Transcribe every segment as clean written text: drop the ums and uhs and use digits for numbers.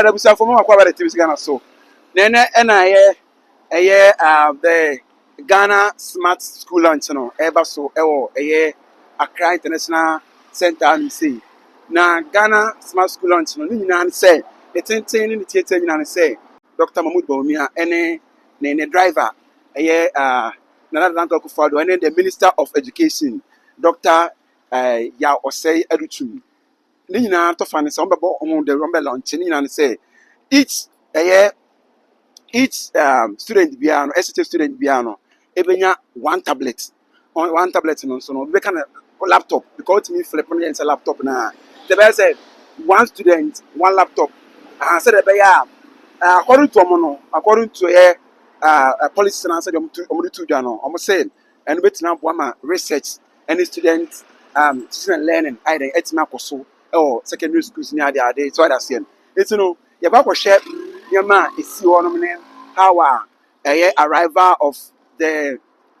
Ghana da busa for mo akwa ba TV Ghana so na na the Ghana Smart School Lunch no eba so Accra International Center and say na Ghana Smart School Lunch no ni nyina say the ten ni theater nyina say Dr. Mahmoud Bawumia ne driver Nana Danto Akufo-Addo and the Minister of Education Dr. Ya Osei Adutum ni nyina to fa ne say ombebo omo the rumble lunch ni nyina say each student biano, SHS student biano, ebenya one tablet no so no be kind of laptop because me flip on a laptop na the best say one student one laptop and said be ya according to omo according to a policy and said omo to no omo say and betina boama research any student student learning either etima koso or secondary schools ni ade so that say it's no you ba ko share yama isi wonom ne how arrival of the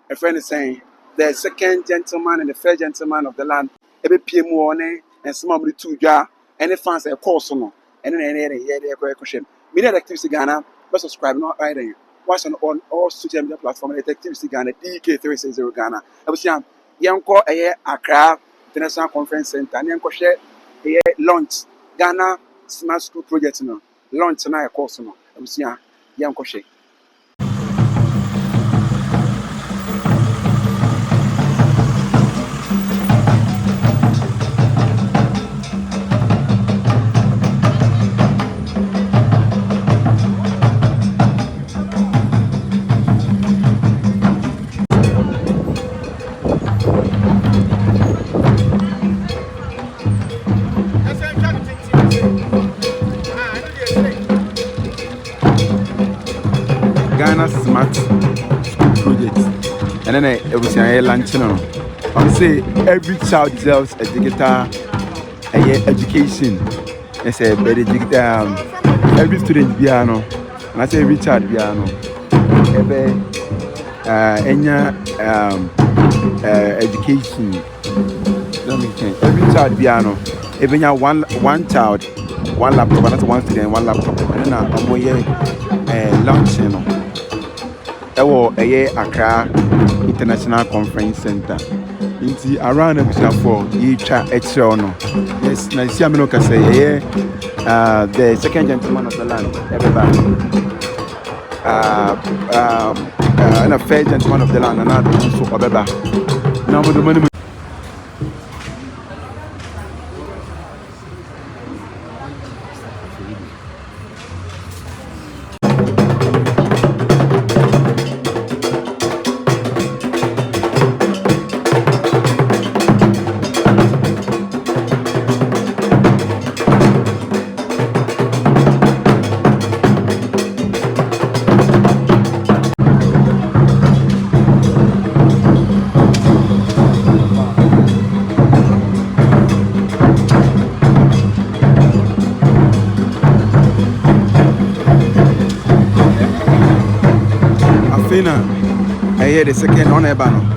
a friend is saying the second gentleman and the first gentleman of the land ebe pm one and some of the two ja any fans a course no and then yeah question media activity Ghana but subscribe not either watch on all social media platform activity Ghana DK360 Ghana abusia yenko Accra International Conference Center yenko share launch Ghana Smart School Project no launch na course no abusia yenko share Ghana Smart School Project, and then everything I launching on. I say every child deserves a digital education. I say very digital. Every student piano, and I say every child piano. Education. Every child piano. Even one child, one laptop, and that's one student, one laptop, and then I'm launching. Accra International Conference Center. Inti around for yicha extra no. Yes, na isi amino ka say the second gentleman of the land, everybody. And a first gentleman of the land, and also Obeba. Now the money. I hear the second on a banner.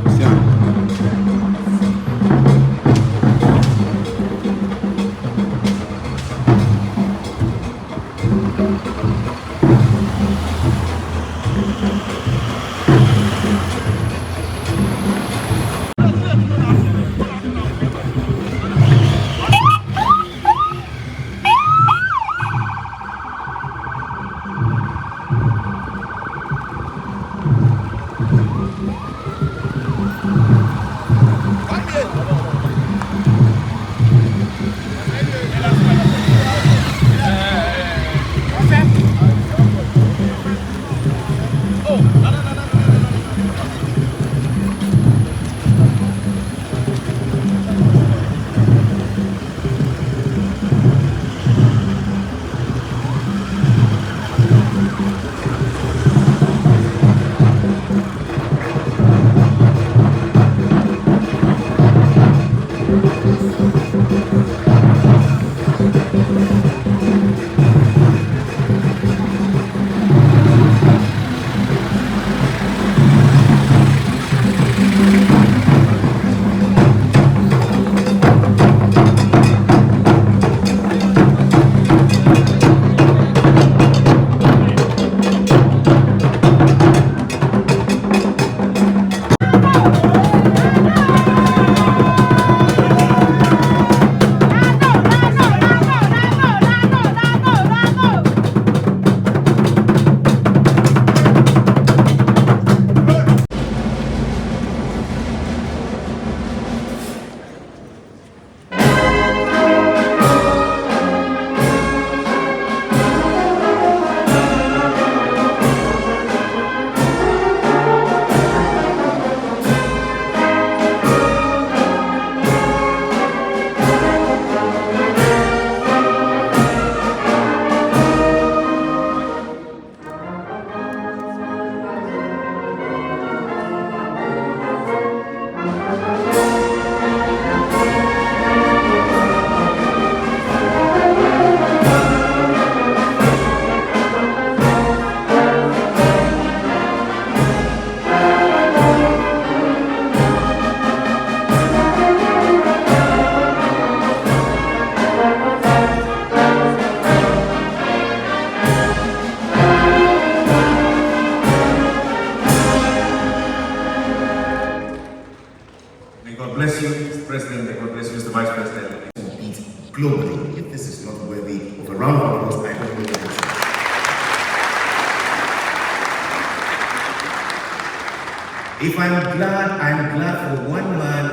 If I'm glad for one man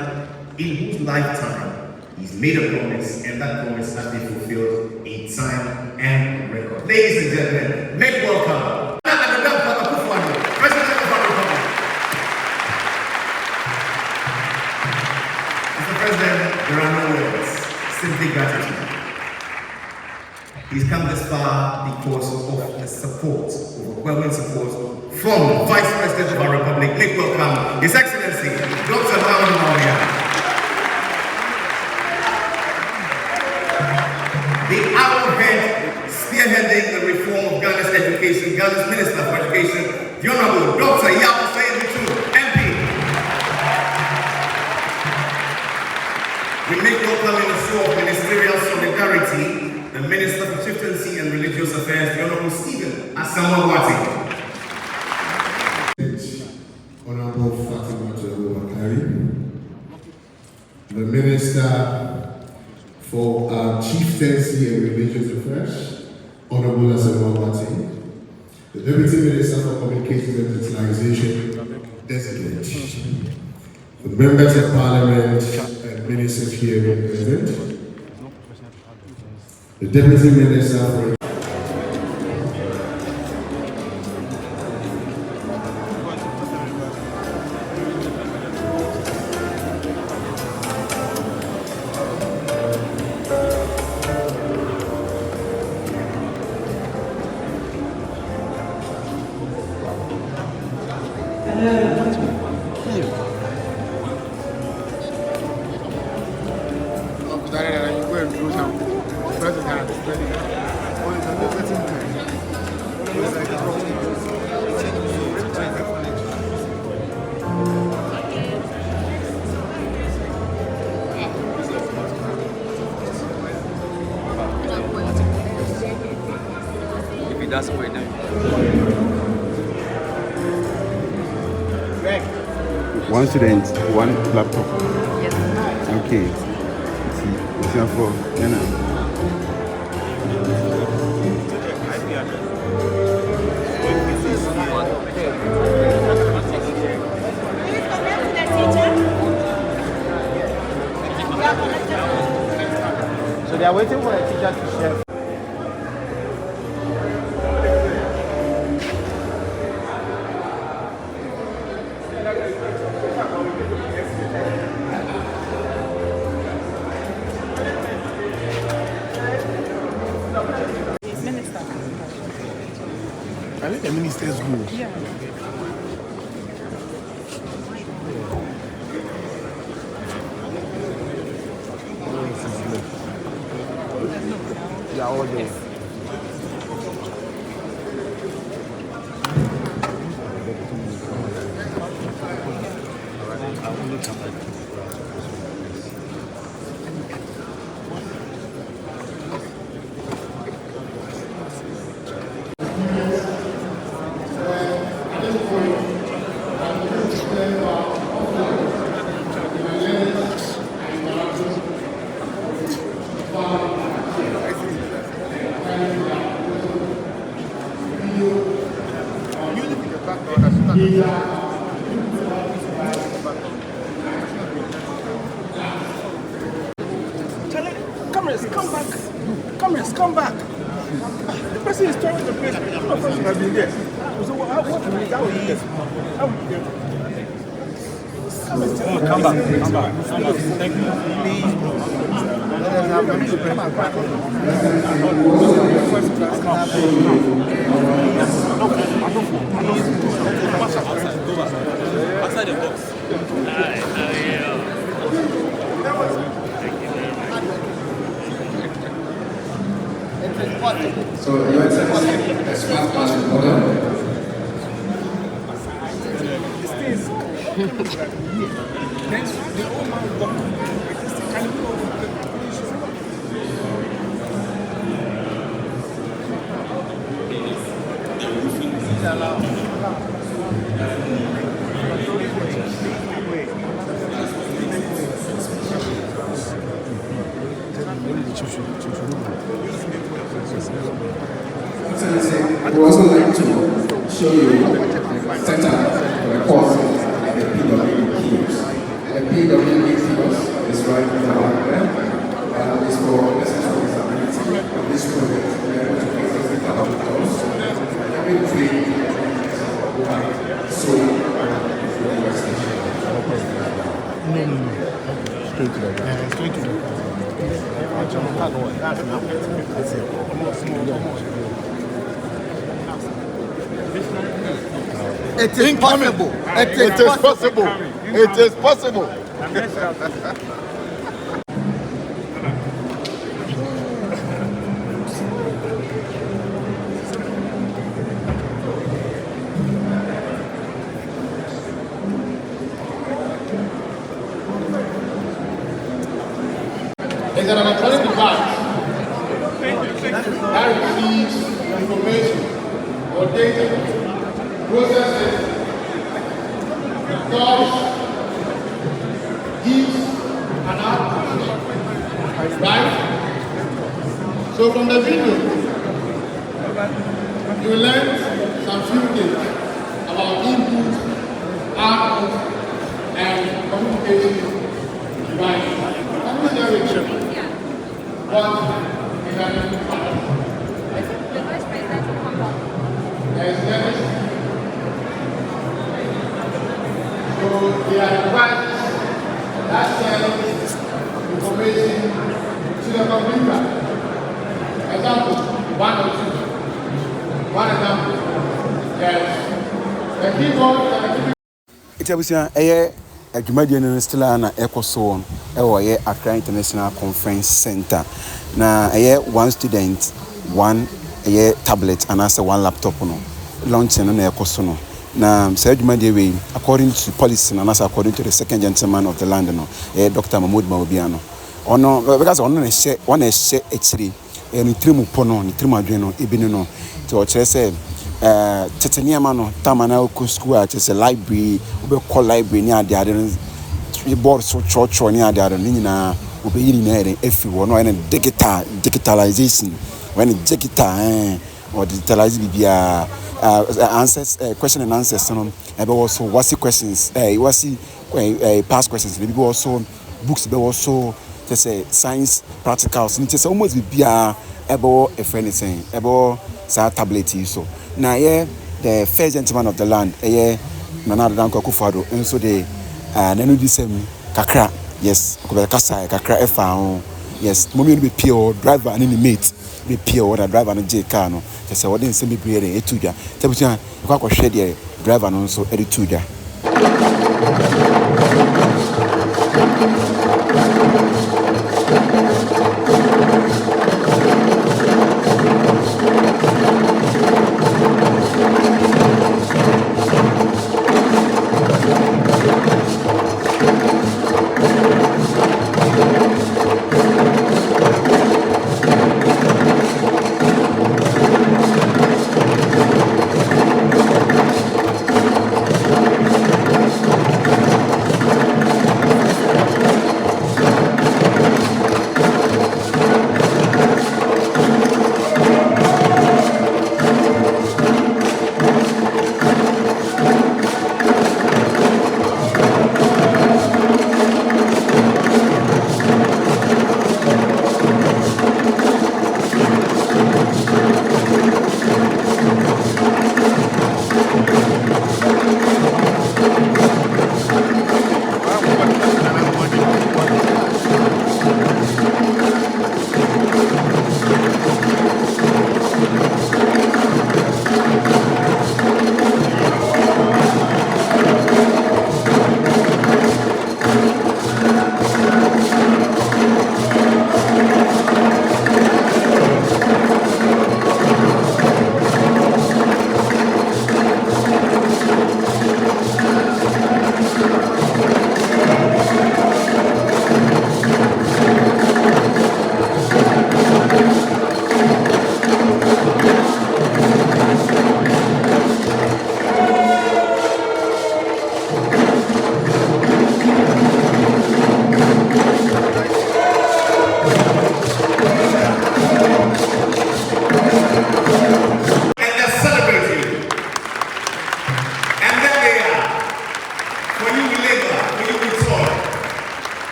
in whose lifetime he's made a promise, and that promise has been fulfilled in time and record. Ladies and gentlemen, make welcome President of our Republic. Mr. President, there are no words, simply gratitude. He's come this far because of the support, overwhelming support from the Vice President of our Republic. Make welcome His Excellency, Dr. Bawumia. The arrowhead spearheading the reform of Ghana's education, Ghana's Minister for Education, the Honorable Dr. MP. We make welcome in a show of ministerial solidarity the Minister for Chieftaincy and Religious Affairs, the Honorable Stephen Asamoah-Wati. Honorable Fatima Bakari, the Minister for Chieftaincy and Religious Affairs, Honorable Asamoah-Wati, the Deputy Minister for Communications and Digitalization, Designate, the Members of Parliament and Ministers here present, the Deputy Minister for That's what we're doing. One student, one laptop. Yes. Okay. It's here for Ghana. So they are waiting for a teacher to share. I think the ministers go. Yeah. They are all there. Cameras, come back. Cameras, come back. The person is touring the place. The person has been there. So what will he do? How will he do? Come back. Thank you. Please, bro. Outside the box. So, Your Excellency, a smart pass in order. We would also like to show you the setup for the course. straight to the ground. Straight to the It is possible. It is possible. It is possible. It's an electronic device that receives information or data, processes, records, gives an output. Right? So from the video, you learn some few things about input, output, and communication devices. What is an input device? There is chemistry. So there are devices that send information to the computer. Example, one or two. One example. Yes. The keyboard and the keyboard. It's adwumadie no still na ɛkɔ so on ɛwɔ Accra International Conference Center na one student one tablet and also one laptop no launching no na ɛkɔ so no na sɛ adwumadie we according to policy and also according to the second gentleman of the land no Dr. Mahmoud Bawumia no ono because ono na ɛhyɛ one ɛhyɛ akyire no tirim po no ne tirim adwen no ebi no to ɔkyerɛ sɛ teteniama no tamana ko school at the library we call library ni ade ade no board so church ni ade ade ni nyina obeyi ni na efi wo no na digitalization when digital or digitalize bibia answers question and answers no ebe also what's questions what's past questions maybe also books be also say science practicals ni say almost bibia ebe if anything ebe sa tablet so na the first gentleman of the land Nana Addo Akufo-Addo and so the nanu disem kakra yes ko kasa kakra efa ho yes mommy no be pure driver and mate be pure or driver no je car no say what dem say be brere etuja tabutia ko akɔhwɛ de driver no so etuja.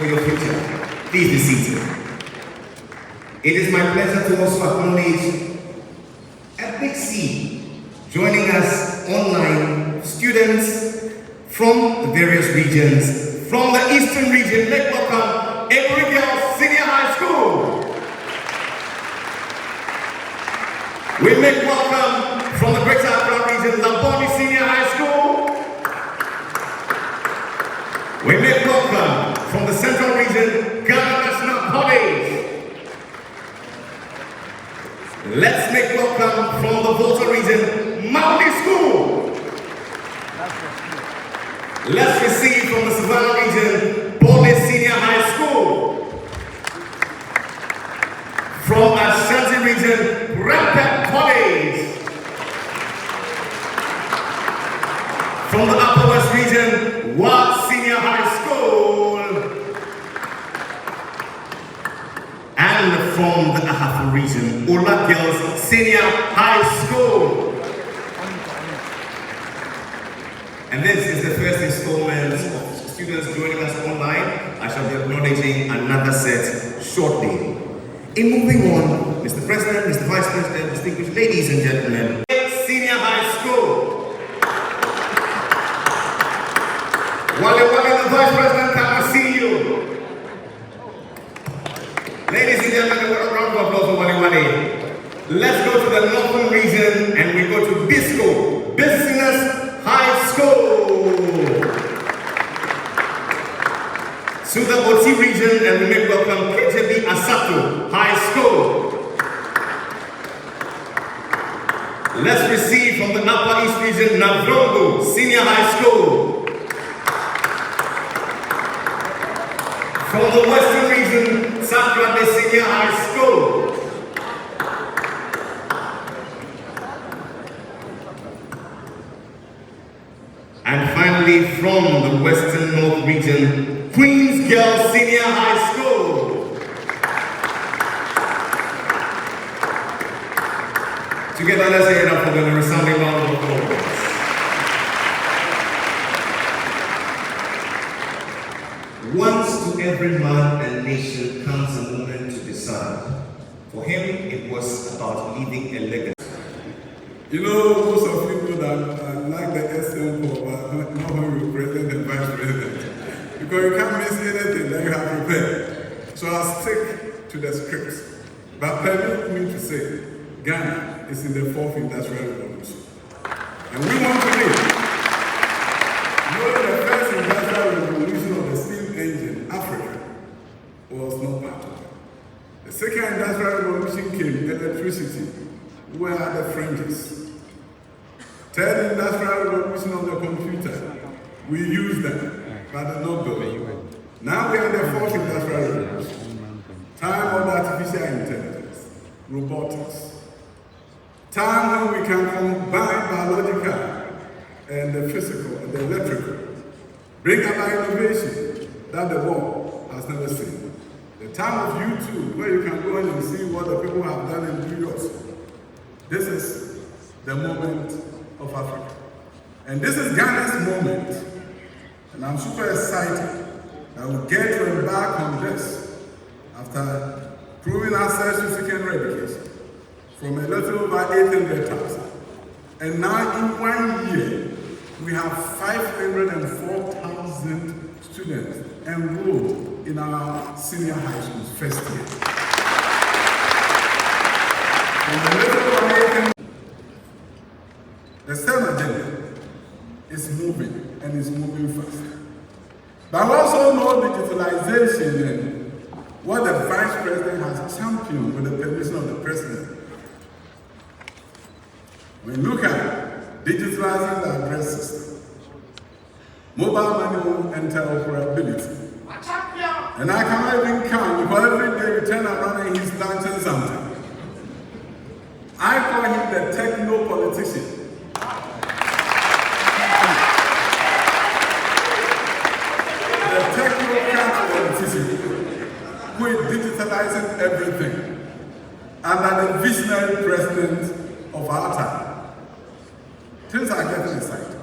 for your future. Please be seated. It is my pleasure to also acknowledge a big C joining us online, students from the various regions. From the Eastern region, let's welcome Unveiling Senior High School. We make welcome from the Greater Accra region, Bawumia Senior High School. We make welcome from the Central region, Ghana National College. Let's make welcome from the Volta region, Maui School. Let's receive from the Savannah region, Bole Senior High School. From Ashanti region, Rampant College. From the Upper West region, Ward Senior High School. And from the Ahafo region, Ola Girls Senior High School. And this is the first installment of students joining us online. I shall be acknowledging another set shortly. In moving on, Mr. President, Mr. Vice President, distinguished ladies and gentlemen, Senior High School. Wale, the Vice President, can I see you? Ladies and gentlemen, a round of applause for Wale. Let's go to the Northern region and we go to Disco, Business High School. To the OT region and we make welcome KJB Asato High School. Let's receive from the Upper East region, Navrongo Senior High School. From the Western region, Sakrade Senior High School. And finally, from the Western North region, Queens Girls Senior High School. Together, let's hear it up for them, a resounding round of applause. Once to every man and nation comes a moment to decide. For him, it was about leaving a legacy. You know, most of you know that I like the SM for, but not when you present and vice president. Because you can't miss anything that you have prepared. So I'll stick to the scripts. But permit me to say, Ghana is in the fourth industrial revolution. And we want to live. Knowing the first industrial revolution of the steam engine, Africa was not part of it. The second industrial revolution came, electricity. Where are the fringes? Third industrial revolution of the computer. We use them, but they're not good. Now we are in the fourth industrial revolution. Time of artificial intelligence, robotics. Time when we can combine biological and the physical and the electrical. Bring about innovation that the world has never seen. The time of YouTube, where you can go in and see what the people have done in New York. This is the moment of Africa. And this is Ghana's moment. And I'm super excited that we get to embark on this after proving ourselves to secondary education from a little over 800,000. And now in 1 year, we have 504,000 students enrolled in our senior high schools first year. The STEM agenda is moving and is moving fast. But we also know digitalization and what the Vice President has championed with the permission of the President. We look at digitalizing the address system, mobile money and interoperability. And I cannot even count because every day we turn around and he's launching something. I call him the techno-politician. The technocrat politician who is digitalizing everything under the visionary president of our time. Things are getting exciting.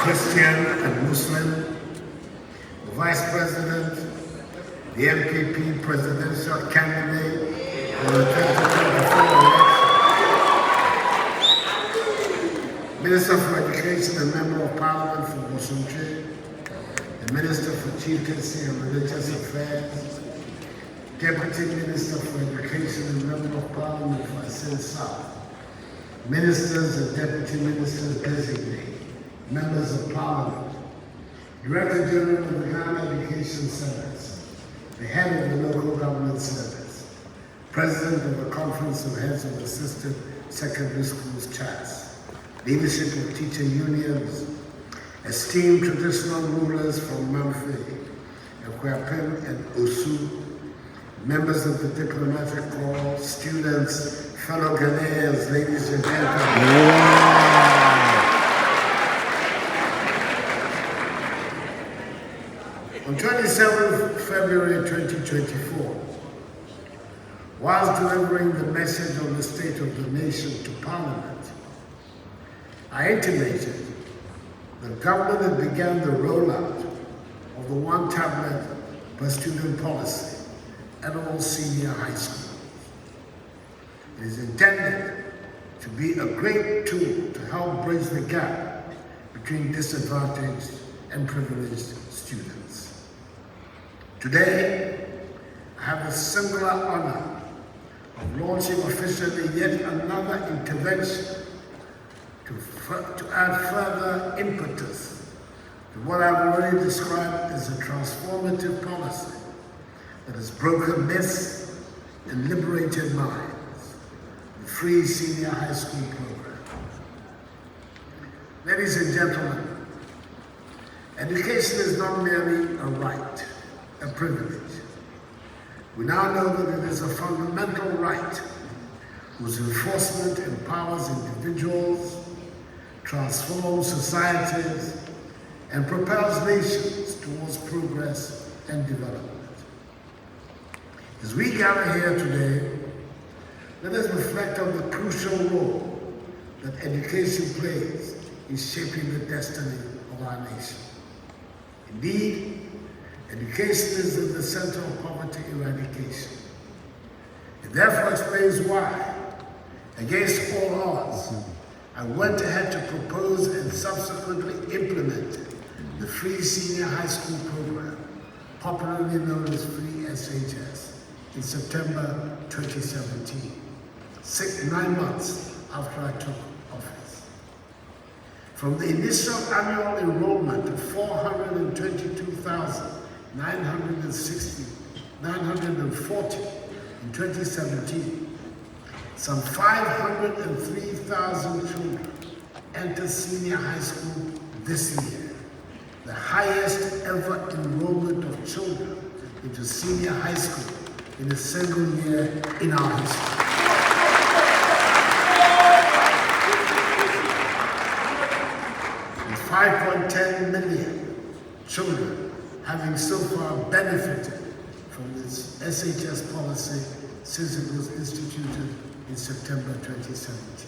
Christian and Muslim, the Vice President, the MPP presidential candidate for the 2024 election, Minister for Education and Member of Parliament for Bosumtwe, the Minister for Chieftaincy and Religious Affairs, Deputy Minister for Education and Member of Parliament for Asin South, Ministers and Deputy Ministers designate, Members of Parliament, Director General of the Ghana Education Service, the Head of the Local Government Service, President of the Conference of Heads of Assistant Secondary Schools CHAS, leadership of teacher unions, esteemed traditional rulers from Mamfe, Ekwapem and Osu, members of the diplomatic corps, students, fellow Ghanaians, ladies and gentlemen. On 27th February 2024, whilst delivering the message on the state of the nation to Parliament, I intimated the government had begun the rollout of the one tablet per student policy at all senior high schools. It is intended to be a great tool to help bridge the gap between disadvantaged and privileged students. Today, I have the singular honor of launching officially yet another intervention to add further impetus to what I've already described as a transformative policy that has broken myths and liberated minds, the free senior high school program. Ladies and gentlemen, education is not merely a right, a privilege. We now know that it is a fundamental right whose enforcement empowers individuals, transforms societies, and propels nations towards progress and development. As we gather here today, let us reflect on the crucial role that education plays in shaping the destiny of our nation. Indeed, education is at the center of poverty eradication. It therefore explains why, against all odds, I went ahead to propose and subsequently implement the free senior high school program, popularly known as Free SHS, in September 2017, 9 months after I took office. From the initial annual enrollment of 422,940 in 2017, some 503,000 children enter senior high school this year, the highest ever enrollment of children into senior high school in a single year in our history. With 5.10 million children having so far benefited from this SHS policy since it was instituted in September 2017.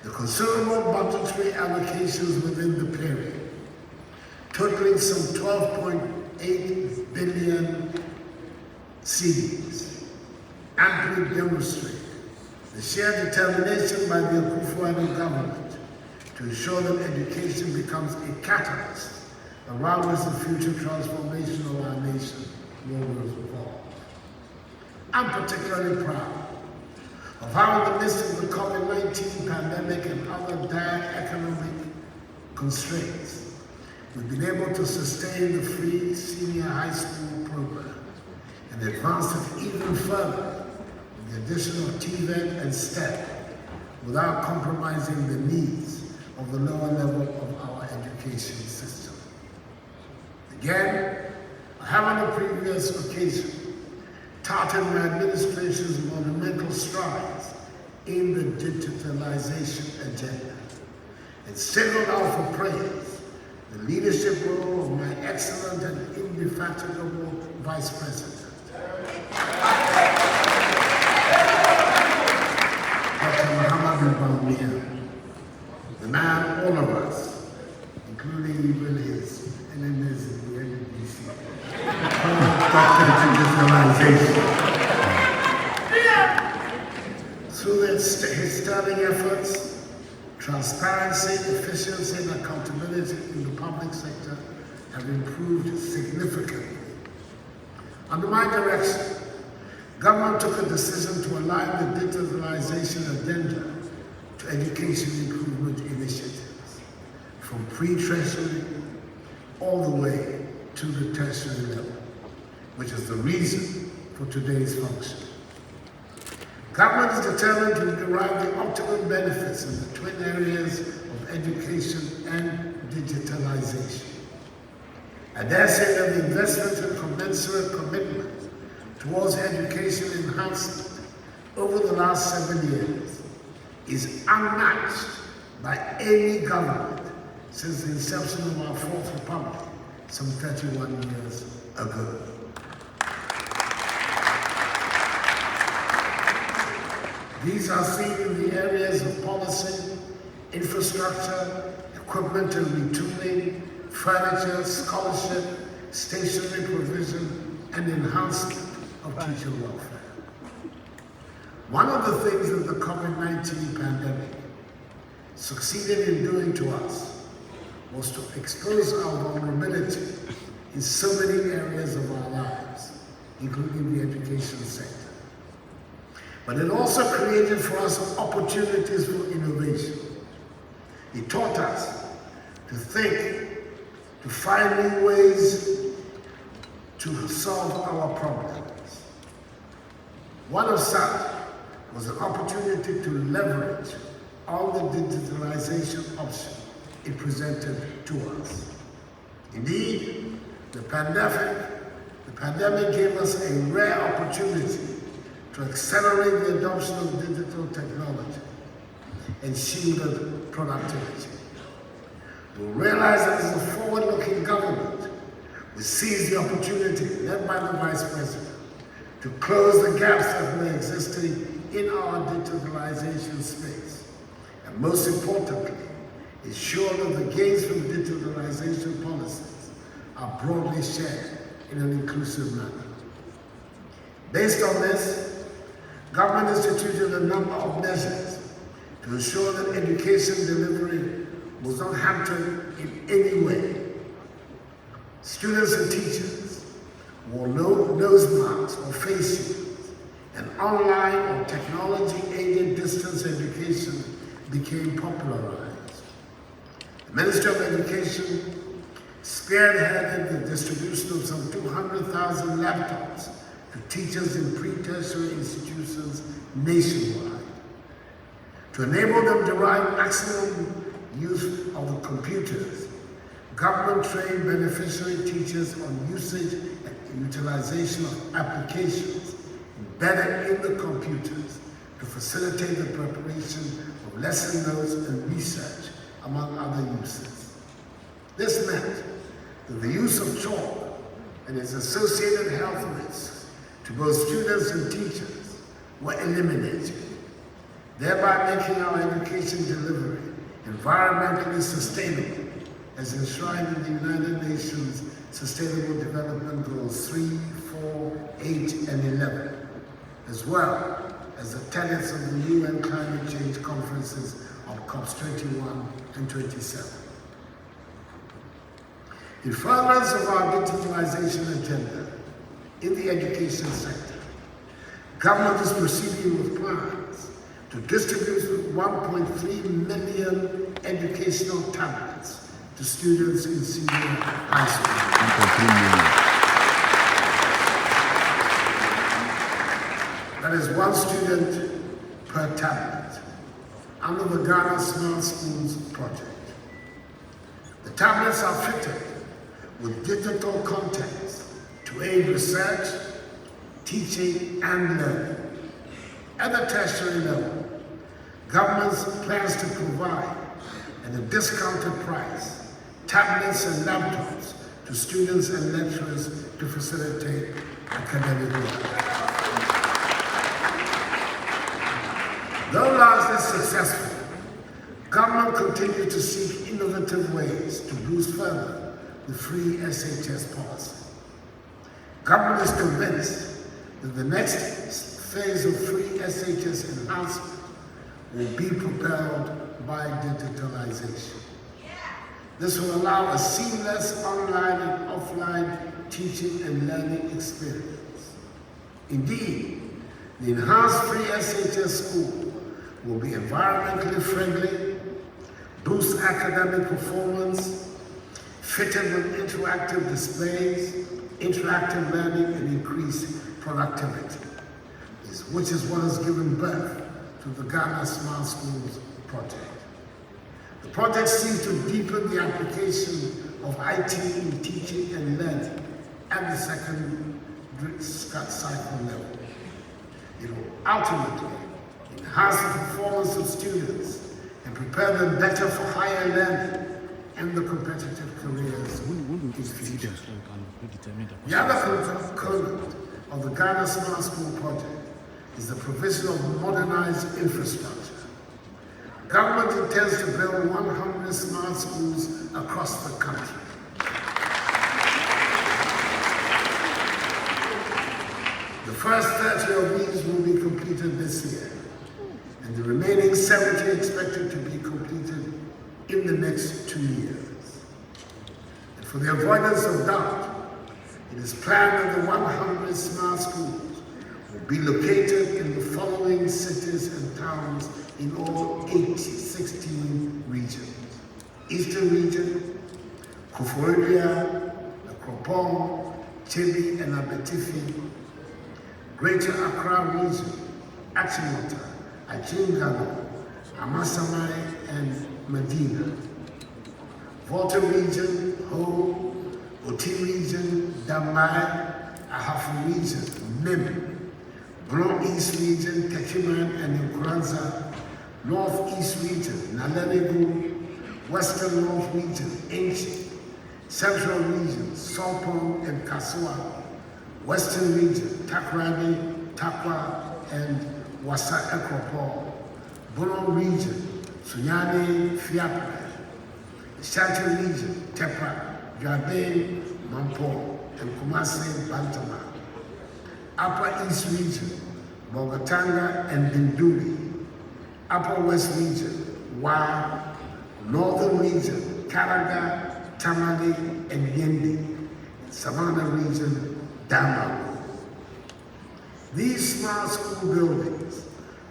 The considerable budgetary allocations within the period, totaling some 12.8 billion cedis, amply demonstrate the sheer determination by the Akufo-Addo government to ensure that education becomes a catalyst around which the future transformation of our nation will revolve. I'm particularly proud of how, in the midst of the COVID-19 pandemic and other dire economic constraints, we've been able to sustain the free senior high school program and advance it even further with the addition of TVET and STEP without compromising the needs of the lower level of our education system. Again, I have on a previous occasion touted my administration's monumental strides in the digitalization agenda and singled out for praise the leadership role of my excellent and indefatigable Vice President, Dr. Bawumia, the man all of us including even his enemies in the NDC, Dr. Digitalization. Through his sterling efforts, transparency, efficiency, and accountability in the public sector have improved significantly. Under my direction, government took a decision to align the digitalization agenda to education improvement initiatives, from pre-tertiary all the way to the tertiary level, which is the reason for today's function. Government is determined to derive the optimum benefits in the twin areas of education and digitalization. I dare say that the investment and commensurate commitment towards education enhancement over the last 7 years is unmatched by any government since the inception of our Fourth Republic some 31 years ago. These are seen in the areas of policy, infrastructure, equipment and retooling, furniture, scholarship, stationery provision, and enhancement of teacher welfare. One of the things that the COVID-19 pandemic succeeded in doing to us was to expose our vulnerability in so many areas of our lives, including the education sector. But it also created for us opportunities for innovation. It taught us to think, to find new ways to solve our problems. One of such was an opportunity to leverage all the digitalization options it presented to us. Indeed, the pandemic gave us a rare opportunity to accelerate the adoption of digital technology and shielded productivity. We realize that as a forward-looking government, we seize the opportunity, led by the Vice President, to close the gaps that were existing in our digitalization space. And most importantly, ensure that the gains from digitalization policies are broadly shared in an inclusive manner. Based on this, government instituted a number of measures to ensure that education delivery was not hampered in any way. Students and teachers wore nose masks or face shields, and online or technology-aided distance education became popularized. The Ministry of Education spearheaded the distribution of some 200,000 laptops to teachers in pre-tertiary institutions nationwide. To enable them to derive maximum use of the computers, government trained beneficiary teachers on usage and utilization of applications embedded in the computers to facilitate the preparation of lesson notes and research, among other uses. This meant that the use of chalk and its associated health risks to both students and teachers were eliminated, thereby making our education delivery environmentally sustainable, as enshrined in the United Nations Sustainable Development Goals 3, 4, 8, and 11, as well as the tenets of the UN Climate Change Conferences of COPs 21 and 27. In furtherance of our digitalization agenda in the education sector, government is proceeding with plans to distribute 1.3 million educational tablets to students in senior high school. That is one student per tablet under the Ghana Smart Schools project. The tablets are fitted with digital content to aid research, teaching, and learning. At the tertiary level, government plans to provide, at a discounted price, tablets and laptops to students and lecturers to facilitate academic work. Though largely successful, government continues to seek innovative innovative ways to boost further the free SHS policy. Government is convinced that the next phase of free SHS enhancement will be propelled by digitalization. This will allow a seamless online and offline teaching and learning experience. Indeed, the enhanced free SHS school will be environmentally friendly, boost academic performance, fitted with interactive displays, interactive learning, and increase productivity, which is what has given birth to the Ghana Smart Schools project. The project seeks to deepen the application of IT in teaching and learning at the secondary cycle level. It will ultimately enhance the performance of students and prepare them better for higher learning and the competitive careers in the future. The other component of the Ghana Smart School project is the provision of modernized infrastructure. Government intends to build 100 smart schools across the country. The first 30 of these will be completed this year, and the remaining 70 expected to be completed in the next 2 years. And for the avoidance of doubt, it is planned that the 100 smart schools will be located in the following cities and towns in all 16 regions: Eastern Region, Koforidua, Akropong, Chebi, and Abetifi; Greater Accra Region, Achimota, Achingano, Amasamai, and Medina; Volta Region, Ho, Oti Region, Damai, Ahafu Region, Mim; Bron East Region, Techiman and Nkuranza; North East Region, Naleligu; Western North Region, Enchi; Central Region, Sopon and Kasua; Western Region, Takrady, Takwa, and Wasa Ekropol; Bono Region, Sunyani, Fiapre; Shanti Region, Tepa, Jardin, Mampo, and Kumasi, Bantama; Upper East Region, Bogatanga and Binduri; Upper West Region, Wa; Northern Region, Karaga, Tamale, and Yendi; Savannah Region, Damaru. These smart school buildings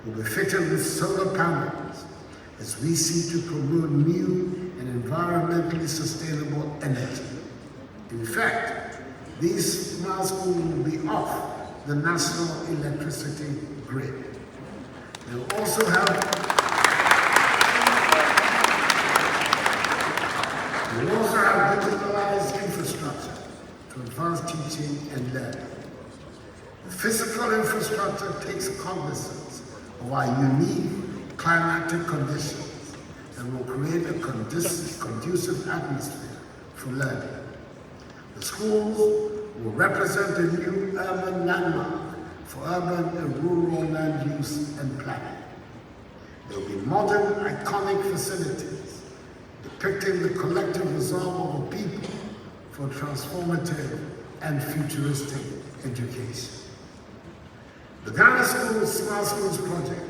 will be fitted with solar panels as we seek to promote new and environmentally sustainable energy. In fact, these smart schools will be off the national electricity grid. They will also have digitalized infrastructure to advance teaching and learning. The physical infrastructure takes cognizance of our unique climatic conditions and will create a conducive atmosphere for learning. The schools will represent a new urban landmark for urban and rural land use and planning. There will be modern, iconic facilities depicting the collective resolve of the people for transformative and futuristic education. The Ghana Smart Schools project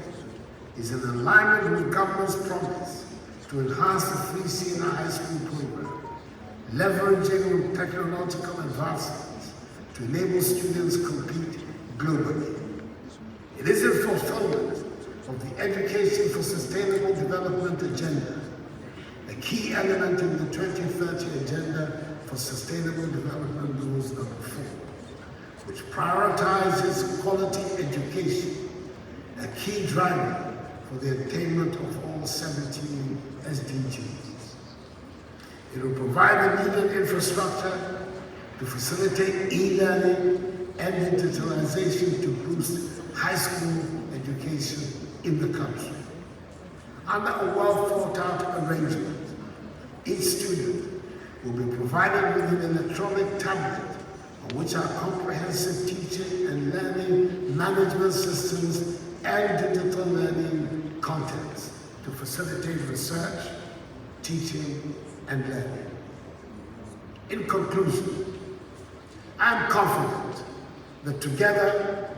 is in alignment with government's promise to enhance the free senior high school program, leveraging technological advancements to enable students to compete globally. It is in fulfillment of the Education for Sustainable Development agenda, a key element in the 2030 Agenda for Sustainable Development Goals No. 4, which prioritizes quality education, a key driver for the attainment of all 17 SDGs. It will provide the needed infrastructure to facilitate e-learning and digitalization to boost high school education in the country. Under a well-thought-out arrangement, each student will be provided with an electronic tablet on which are comprehensive teaching and learning management systems and digital learning contents to facilitate research, teaching, and learning. In conclusion, I am confident that together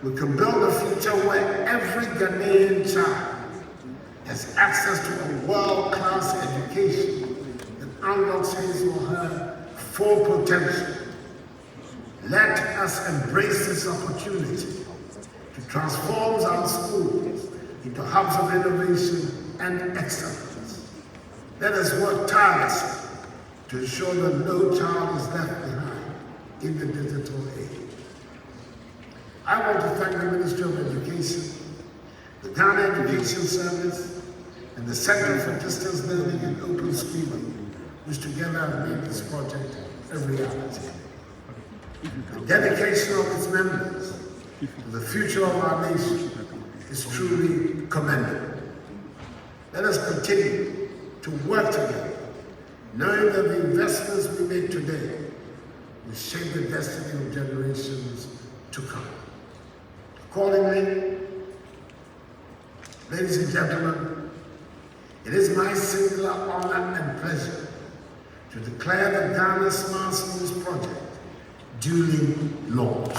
we can build a future where every Ghanaian child has access to a world-class education that unlocks his or her full potential. Let us embrace this opportunity to transform our schools into hubs of innovation and excellence. Let us work tirelessly to ensure that no child is left behind in the digital age. I want to thank the Ministry of Education, the Ghana Education Service, and the Center for Distance Learning and Open Schooling, which together have made this project a reality. The dedication of its members to the future of our nation is truly commendable. Let us continue to work together, knowing that the investments we make today will shape the destiny of generations to come. Accordingly, ladies and gentlemen, it is my singular honor and pleasure to declare the Ghana Smart Schools Project duly launched.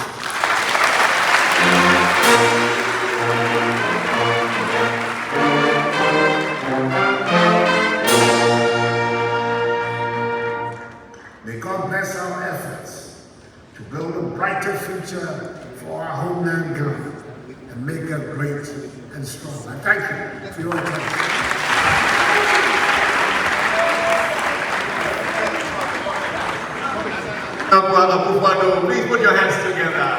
May God bless our efforts to build a brighter future for our homeland Ghana and make it great and strong. I thank you for your attention. Please put your hands together.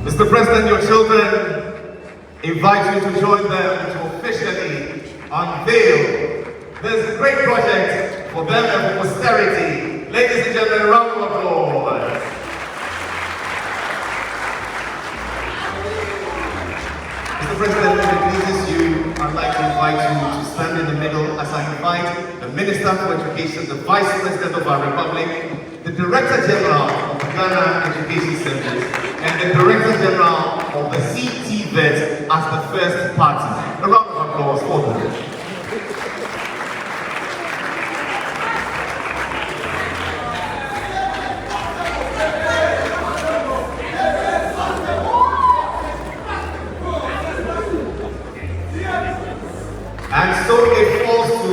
Mr. President, your children invite you to join them to officially unveil this great project for them and for posterity. Ladies and gentlemen, a round of applause. Mr. President, if it pleases you, I'd like to invite you to stand in the middle as I invite the Minister for Education, the Vice President of our Republic, the Director General of the Ghana Education Service, and the Director General of the CTVET as the first party. A round of applause for them. And so it falls to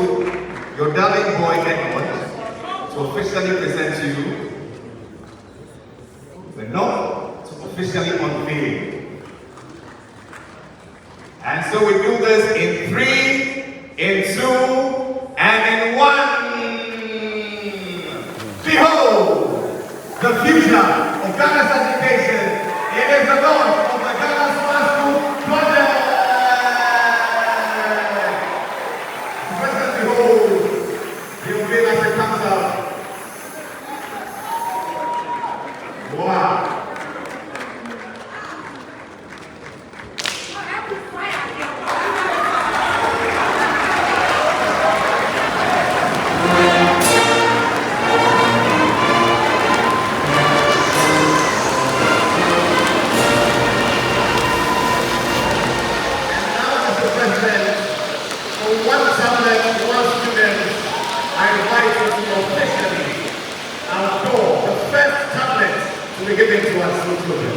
your darling boy Edward to officially present to you the note to officially unveil. And so we do this in 3, in 2, and in 1. Behold, the future of Ghana's education. It is the launch of the Ghana Smart School Project. Wow. To be given to our school children.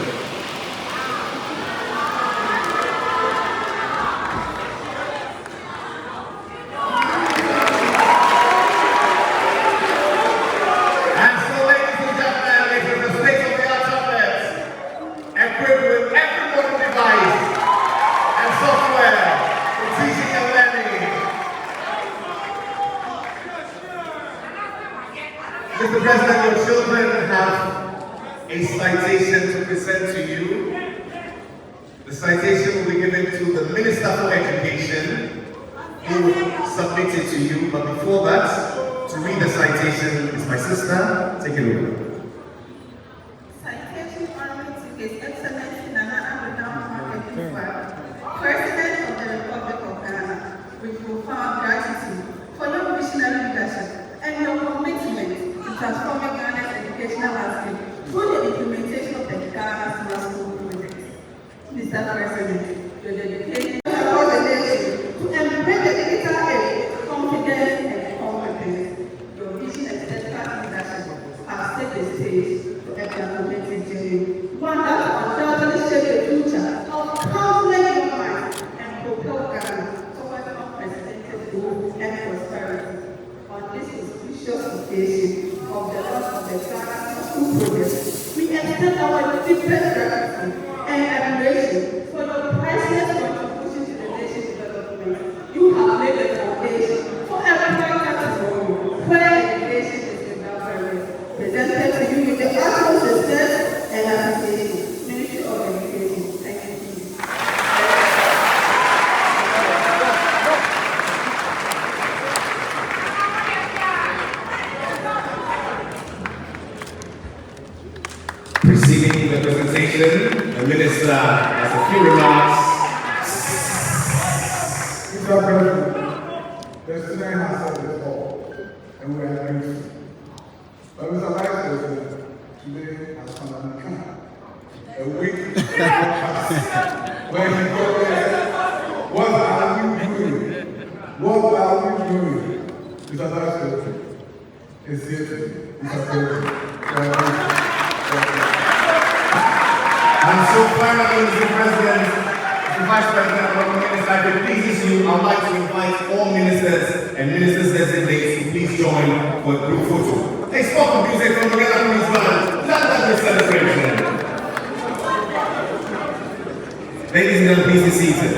And so, ladies and gentlemen, this is the state-of-the-art tablets equipped with every modern device and software for teaching and learning. Mr. President, your children have a citation to present to you. The citation will be given to the Minister for Education, who will submit it to you. But before that, to read the citation is my sister. Take it over. Citation honoring to His Excellency Nana Addo, President of the Republic of Ghana, with profound gratitude for your visionary leadership and your commitment to transforming Ghana educational landscape through the implementation of the Ghana Smart School project. Mr. President, the dedication across the nation to embrace the digital age, confidence and competence. Your vision and steadfast leadership have set the stage for a transformative journey, one that will undoubtedly shape the future of countless young minds and propel Ghana towards unprecedented growth and prosperity. On this auspicious occasion of the launch of the Ghana School project, we extend our deepest gratitude and admiration for your priceless contribution to the nation's development. You have laid the foundation for a brighter tomorrow, where education is the government. Presented to you with the utmost success and appreciation. Ministry of Education. Thank you. Preceding the presentation, the minister has a few remarks. Mr. President, the student has said it all, and we are grateful. But Mr. Vice President, today has finally come. A week when he told us, what are we doing? What are we doing? Mr. Vice President, it's here today. Mr. President, And so finally, Mr. President, the Vice President of the Minister, if it pleases you, I would like to invite all ministers and ministers designates to please join for a group photo. Hey, stop the music from the Ghana Police Band. Let that be a celebration. Ladies and gentlemen, please be seated.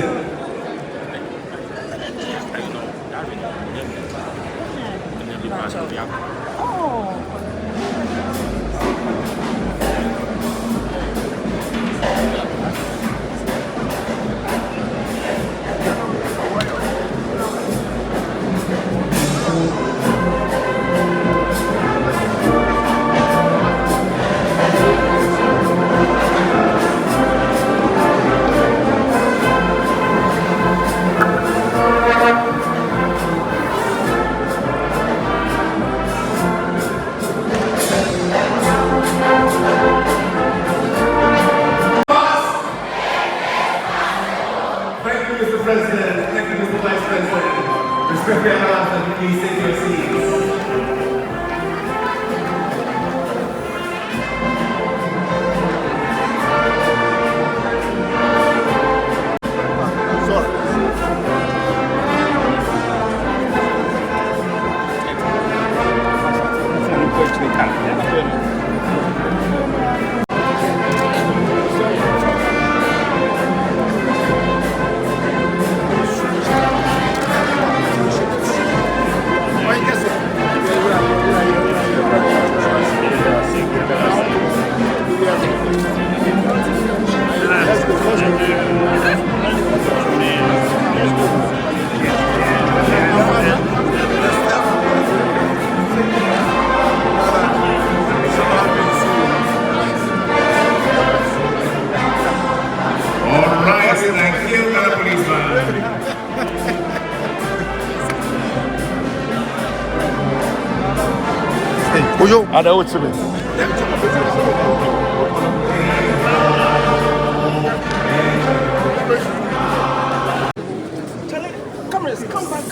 Addo, what's it? Cameras, come back.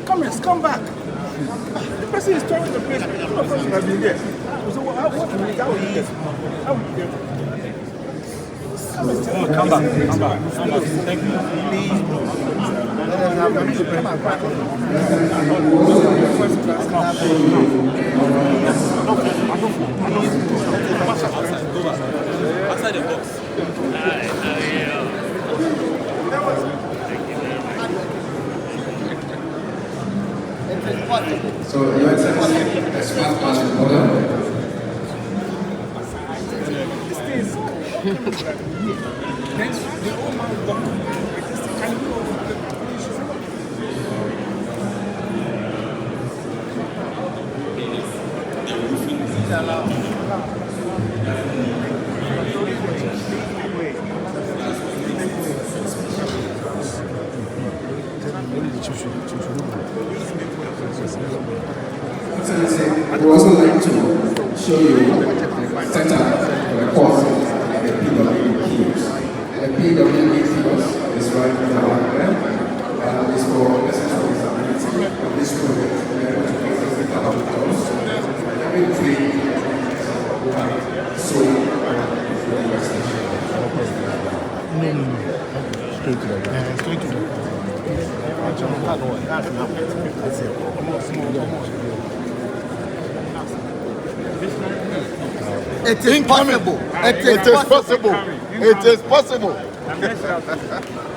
Cameras, come back. The person is turning the place. The person has been there. So how will you get? How will you get? Come back. Thank you. Please, bro. Outside the box. So, Your Excellency, a smart class in order. We would also like to show you the setup for the course at the PW kiosk. The PW kiosk is right there. It's for necessary disability of this project. We are going to access the course. Every week, so Straight to the straight to the It is possible. It is possible. It is possible.